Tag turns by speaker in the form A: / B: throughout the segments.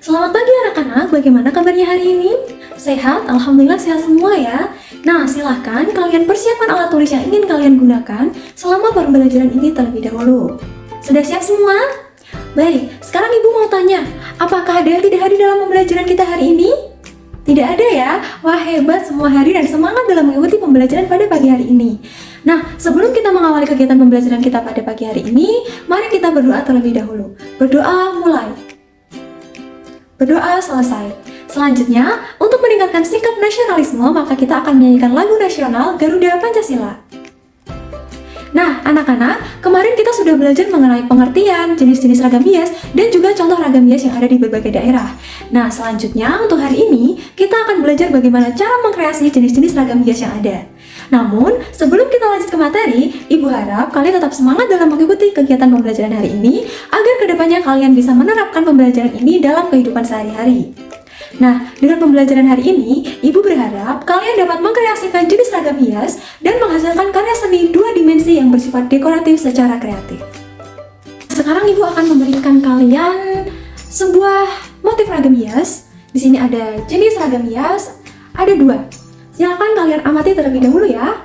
A: Selamat pagi anak-anak, bagaimana kabarnya hari ini? Sehat? Alhamdulillah sehat semua ya. Nah, silahkan kalian persiapkan alat tulis yang ingin kalian gunakan selama pembelajaran ini terlebih dahulu. Sudah siap semua? Baik, sekarang ibu mau tanya, apakah ada yang tidak hadir dalam pembelajaran kita hari ini? Tidak ada ya? Wah hebat, semua hadir dan semangat dalam mengikuti pembelajaran pada pagi hari ini. Nah, sebelum kita mengawali kegiatan pembelajaran kita pada pagi hari ini, mari kita berdoa terlebih dahulu. Berdoa mulai. Berdoa selesai. Selanjutnya, untuk meningkatkan sikap nasionalisme, maka kita akan menyanyikan lagu nasional Garuda Pancasila. Nah, anak-anak, kemarin kita sudah belajar mengenai pengertian, jenis-jenis ragam hias, dan juga contoh ragam hias yang ada di berbagai daerah. Nah, selanjutnya untuk hari ini, kita akan belajar bagaimana cara mengkreasi jenis-jenis ragam hias yang ada. Namun, sebelum kita lanjut ke materi, Ibu harap kalian tetap semangat dalam mengikuti kegiatan pembelajaran hari ini, agar kedepannya kalian bisa menerapkan pembelajaran ini dalam kehidupan sehari-hari. Nah, dengan pembelajaran hari ini, Ibu berharap kalian dapat mengkreasikan jenis ragam hias dan menghasilkan karya seni dua dimensi yang bersifat dekoratif secara kreatif. Sekarang Ibu akan memberikan kalian sebuah motif ragam hias. Di sini ada jenis ragam hias, ada dua. Silakan kalian amati terlebih dahulu ya.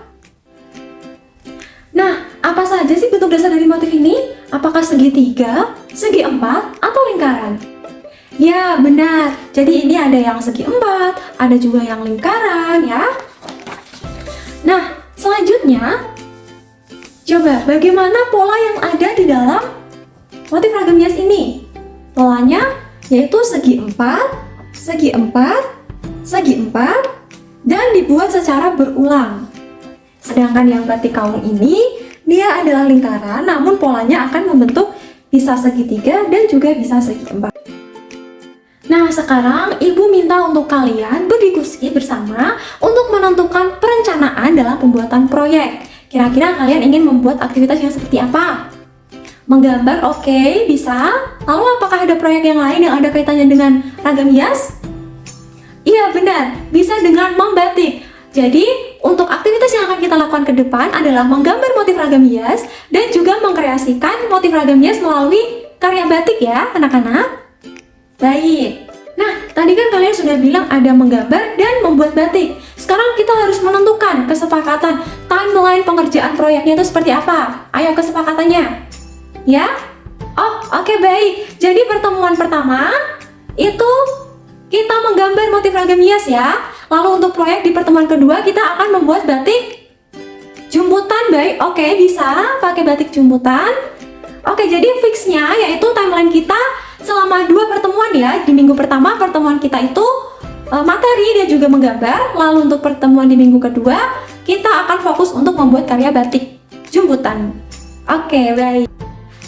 A: Nah, apa saja sih bentuk dasar dari motif ini? Apakah segitiga, segi empat, atau lingkaran? Ya, benar. Jadi ini ada yang segi empat, ada juga yang lingkaran ya. Nah, selanjutnya, coba bagaimana pola yang ada di dalam motif ragam hias ini? Polanya yaitu segi empat, segi empat, segi empat, dan dibuat secara berulang. Sedangkan yang batik kaung ini, dia adalah lingkaran, namun polanya akan membentuk bisa segitiga dan juga bisa segi empat. Nah, sekarang Ibu minta untuk kalian berdiskusi bersama untuk menentukan perencanaan dalam pembuatan proyek. Kira-kira kalian ingin membuat aktivitas yang seperti apa? Menggambar, oke, bisa. Lalu apakah ada proyek yang lain yang ada kaitannya dengan ragam hias? Iya, benar. Bisa dengan membatik. Jadi, untuk aktivitas yang akan kita lakukan ke depan adalah menggambar motif ragam hias dan juga mengkreasikan motif ragam hias melalui karya batik ya, anak-anak. Baik. Nah, tadi kan kalian sudah bilang ada menggambar dan membuat batik. Sekarang kita harus menentukan kesepakatan timeline pengerjaan proyeknya itu seperti apa. Ayo kesepakatannya. Ya? Oh, oke, baik. Jadi pertemuan pertama itu kita menggambar motif ragam hias ya. Lalu untuk proyek di pertemuan kedua kita akan membuat batik jumputan. Baik, oke, bisa pakai batik jumputan. Oke, jadi fixnya yaitu timeline kita selama dua pertemuan ya. Di minggu pertama pertemuan kita itu materi dan juga menggambar. Lalu untuk pertemuan di minggu kedua kita akan fokus untuk membuat karya batik jumputan. Oke, baik.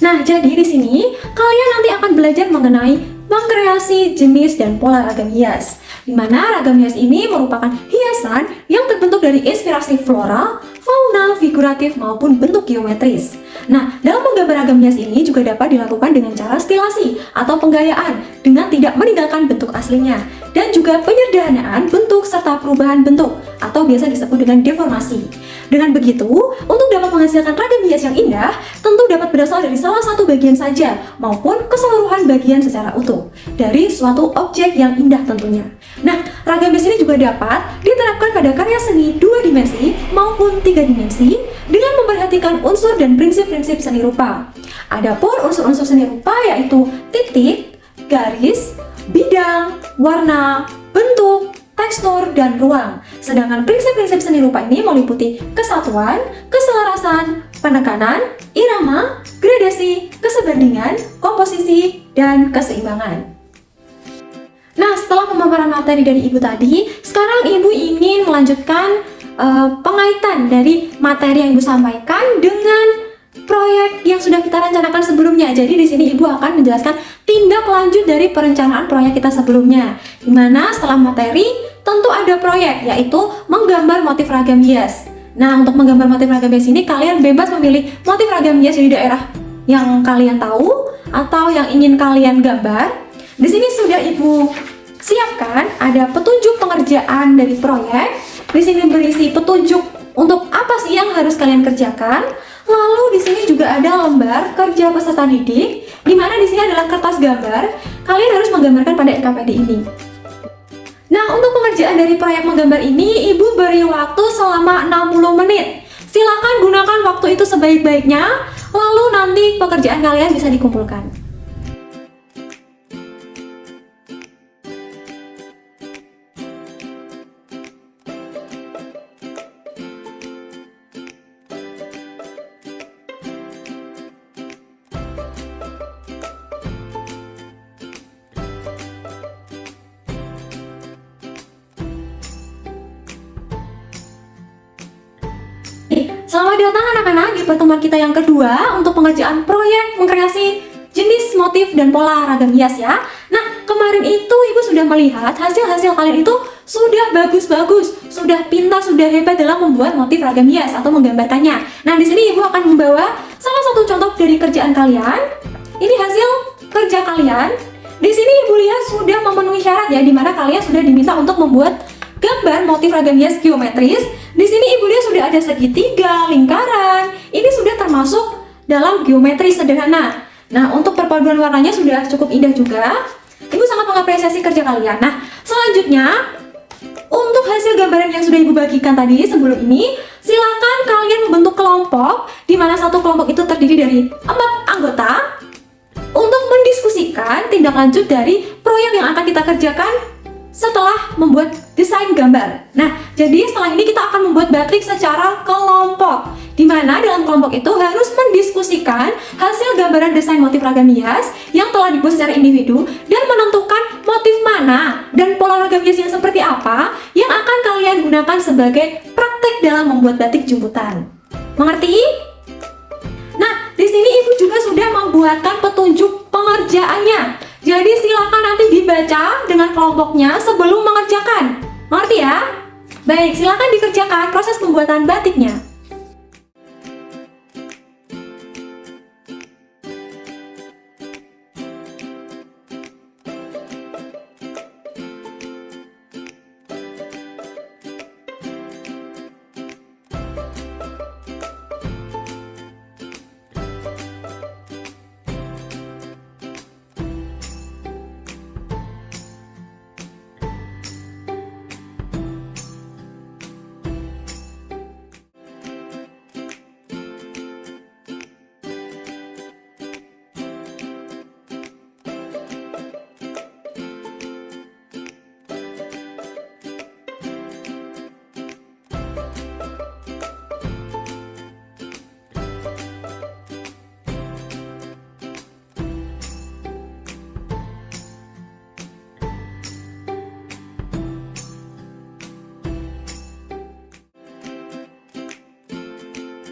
A: Nah, jadi di sini kalian nanti akan belajar mengenai mengkreasi jenis dan pola ragam hias, di mana ragam hias ini merupakan hiasan yang terbentuk dari inspirasi floral, fauna, figuratif maupun bentuk geometris. Nah, dalam menggambar ragam hias ini juga dapat dilakukan dengan cara stilasi atau penggayaan dengan tidak meninggalkan bentuk aslinya, dan juga penyederhanaan bentuk serta perubahan bentuk atau biasa disebut dengan deformasi. Dengan begitu, untuk dapat menghasilkan ragam hias yang indah, tentu dapat berasal dari salah satu bagian saja maupun keseluruhan bagian secara utuh dari suatu objek yang indah tentunya. Nah, ragam hias ini juga dapat diterapkan pada karya seni dua dimensi maupun tiga dimensi dengan memperhatikan unsur dan prinsip-prinsip seni rupa. Adapun unsur-unsur seni rupa yaitu titik, garis, bidang, warna, bentuk, tekstur, dan ruang. Sedangkan prinsip-prinsip seni rupa ini meliputi kesatuan, keselarasan, penekanan, irama, gradasi, kesebandingan, komposisi, dan keseimbangan. Nah, setelah pemaparan materi dari Ibu tadi, sekarang Ibu ingin melanjutkan pengaitan dari materi yang Ibu sampaikan dengan proyek yang sudah kita rencanakan sebelumnya. Jadi di sini Ibu akan menjelaskan tindak lanjut dari perencanaan proyek kita sebelumnya. Dimana setelah materi tentu ada proyek, yaitu menggambar motif ragam hias. Nah, untuk menggambar motif ragam hias ini kalian bebas memilih motif ragam hias di daerah yang kalian tahu atau yang ingin kalian gambar. Di sini sudah Ibu siapkan ada petunjuk pengerjaan dari proyek. Di sini berisi petunjuk untuk apa sih yang harus kalian kerjakan. Lalu di sini juga ada lembar kerja peserta didik, di mana di sini adalah kertas gambar. kalian harus menggambarkan pada LKPD ini. Nah, untuk pengerjaan dari proyek menggambar ini, Ibu beri waktu selama 60 menit. Silakan gunakan waktu itu sebaik-baiknya, lalu nanti pekerjaan kalian bisa dikumpulkan. Selamat datang anak-anak di pertemuan kita yang kedua untuk pengerjaan proyek mengkreasi jenis motif dan pola ragam hias ya. Nah, kemarin itu Ibu sudah melihat hasil-hasil kalian itu sudah bagus-bagus, sudah pintar, sudah hebat dalam membuat motif ragam hias atau menggambarkannya. Nah, di sini Ibu akan membawa salah satu contoh dari kerjaan kalian. Ini hasil kerja kalian. Di sini Ibu lihat sudah memenuhi syarat ya, di mana kalian sudah diminta untuk membuat gambar motif ragam hias geometris. Di sini Ibu lihat sudah ada segitiga, lingkaran. Ini sudah termasuk dalam geometri sederhana. Nah, untuk perpaduan warnanya sudah cukup indah juga. Ibu sangat mengapresiasi kerja kalian. Nah, selanjutnya untuk hasil gambaran yang sudah Ibu bagikan tadi sebelum ini, silakan kalian membentuk kelompok di mana satu kelompok itu terdiri dari 4 anggota untuk mendiskusikan tindak lanjut dari proyek yang akan kita kerjakan setelah membuat desain gambar. Nah, jadi setelah ini kita akan membuat batik secara kelompok, di mana dalam kelompok itu harus mendiskusikan hasil gambaran desain motif ragam hias yang telah dibuat secara individu dan menentukan motif mana dan pola ragam hias yang seperti apa yang akan kalian gunakan sebagai praktek dalam membuat batik jemputan. Mengerti? Nah, di sini Ibu juga sudah membuatkan petunjuk pengerjaannya. Jadi silakan nanti dibaca dengan kelompoknya sebelum mengerjakan. Mengerti ya? Baik, silakan dikerjakan proses pembuatan batiknya.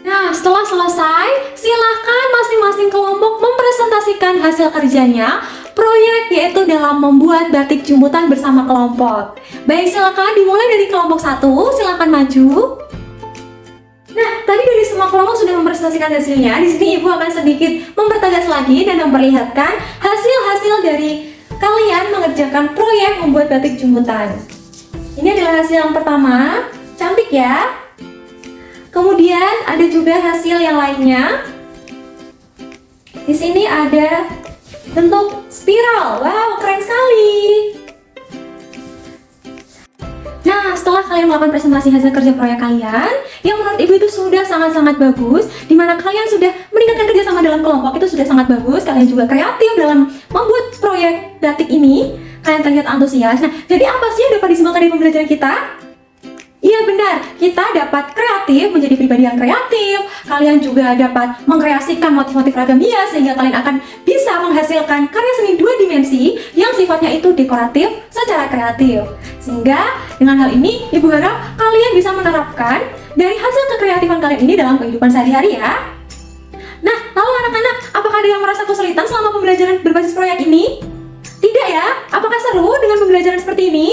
A: Nah, setelah selesai, silakan masing-masing kelompok mempresentasikan hasil kerjanya proyek yaitu dalam membuat batik jemputan bersama kelompok. Baik, silakan dimulai dari kelompok 1, silakan maju. Nah, tadi dari semua kelompok sudah mempresentasikan hasilnya. Di sini Ibu akan sedikit mempertegas lagi dan memperlihatkan hasil-hasil dari kalian mengerjakan proyek membuat batik jemputan. Ini adalah hasil yang pertama, cantik ya. Kemudian ada juga hasil yang lainnya. Di sini ada bentuk spiral. Wow, keren sekali. Nah, setelah kalian melakukan presentasi hasil kerja proyek kalian, yang menurut Ibu itu sudah sangat-sangat bagus, dimana kalian sudah meningkatkan kerjasama dalam kelompok, itu sudah sangat bagus. Kalian juga kreatif dalam membuat proyek batik ini. Kalian terlihat antusias. Nah, jadi apa sih yang dapat disimpulkan dari pembelajaran kita? Iya benar, kita dapat kreatif, menjadi pribadi yang kreatif. Kalian juga dapat mengkreasikan motif-motif ragam hias sehingga kalian akan bisa menghasilkan karya seni 2 dimensi yang sifatnya itu dekoratif secara kreatif. Sehingga dengan hal ini Ibu harap kalian bisa menerapkan dari hasil kekreatifan kalian ini dalam kehidupan sehari-hari ya. Nah, lalu anak-anak, apakah ada yang merasa kesulitan selama pembelajaran berbasis proyek ini? Tidak ya? Apakah seru dengan pembelajaran seperti ini?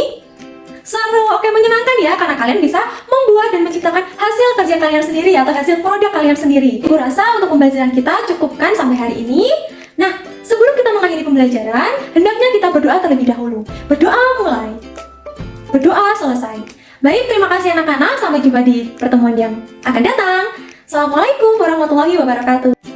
A: Seru, oke, menyenangkan ya, karena kalian bisa membuat dan menciptakan hasil kerja kalian sendiri atau hasil produk kalian sendiri. Ibu rasa untuk pembelajaran kita cukupkan sampai hari ini. Nah, sebelum kita mengakhiri pembelajaran, hendaknya kita berdoa terlebih dahulu. Berdoa mulai, berdoa selesai. Baik, terima kasih anak-anak, sampai jumpa di pertemuan yang akan datang. Assalamualaikum warahmatullahi wabarakatuh.